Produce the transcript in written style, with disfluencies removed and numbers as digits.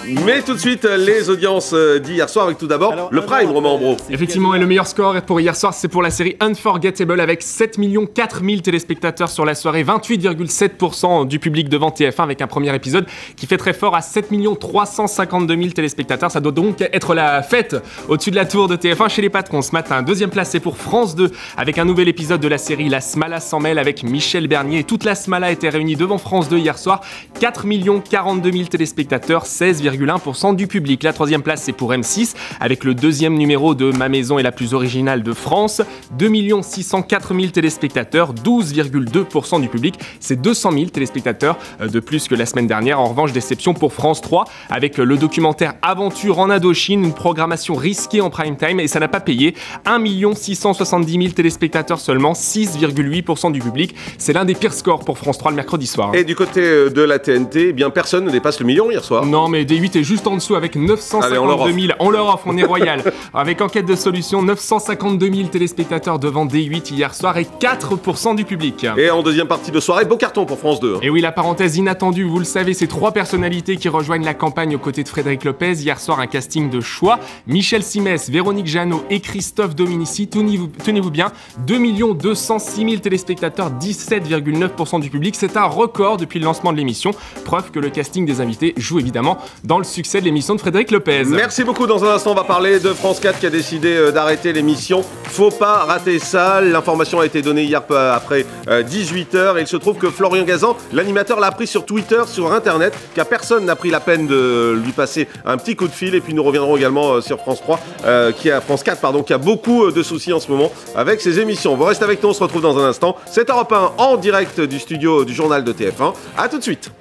Mais tout de suite, les audiences d'hier soir avec tout d'abord le Prime, Romain Ambro. Effectivement, et le meilleur score pour hier soir, c'est pour la série Unforgettable avec 7 400 000 téléspectateurs sur la soirée, 28,7% du public devant TF1 avec un premier épisode qui fait très fort à 7 352 000 téléspectateurs. Ça doit donc être la fête au-dessus de la tour de TF1 chez les patrons ce matin. Deuxième place, c'est pour France 2 avec un nouvel épisode de la série La Smala s'en mêle avec Michel Bernier. Toute la Smala était réunie devant France 2 hier soir. 4 042 000 téléspectateurs, 16,1% du public. La troisième place, c'est pour M6 avec le deuxième numéro de Ma maison est la plus originale de France. 2 604 000 téléspectateurs, 12,2% du public. C'est 200 000 téléspectateurs de plus que la semaine dernière. En revanche, déception pour France 3 avec le documentaire Aventure en Indochine, une programmation risquée en prime time et ça n'a pas payé. 1 670 000 téléspectateurs seulement, 6,8% du public. C'est l'un des pires scores pour France 3 le mercredi soir. Et du côté de la TNT, eh bien personne ne dépasse le million hier soir. Non, mais D8 est juste en dessous avec 952 000. On leur offre, on est royal. Avec Enquête de Solutions, 952 000 téléspectateurs devant D8 hier soir et 4% du public. Et en deuxième partie de soirée, beau carton pour France 2. Et oui, la parenthèse inattendue, vous le savez, c'est 3 personnalités qui rejoignent la campagne aux côtés de Frédéric Lopez. Hier soir, un casting de choix. Michel Simès, Véronique Jeannot et Christophe Dominici. Tenez-vous bien, 2 206 000 téléspectateurs, 17,9% du public. C'est un record depuis le lancement de l'émission. Preuve que le casting des invités joue évidemment dans le succès de l'émission de Frédéric Lopez. Merci beaucoup. Dans un instant, on va parler de France 4 qui a décidé d'arrêter l'émission. Faut pas rater ça. L'information a été donnée hier après 18h. Et il se trouve que Florian Gazan, l'animateur, l'a appris sur Twitter, sur Internet, car personne n'a pris la peine de lui passer un petit coup de fil. Et puis nous reviendrons également sur France 3, France 4, pardon, qui a beaucoup de soucis en ce moment avec ses émissions. Vous restez avec nous, on se retrouve dans un instant. C'est Europe 1 en direct du studio du journal de TF1. À tout de suite.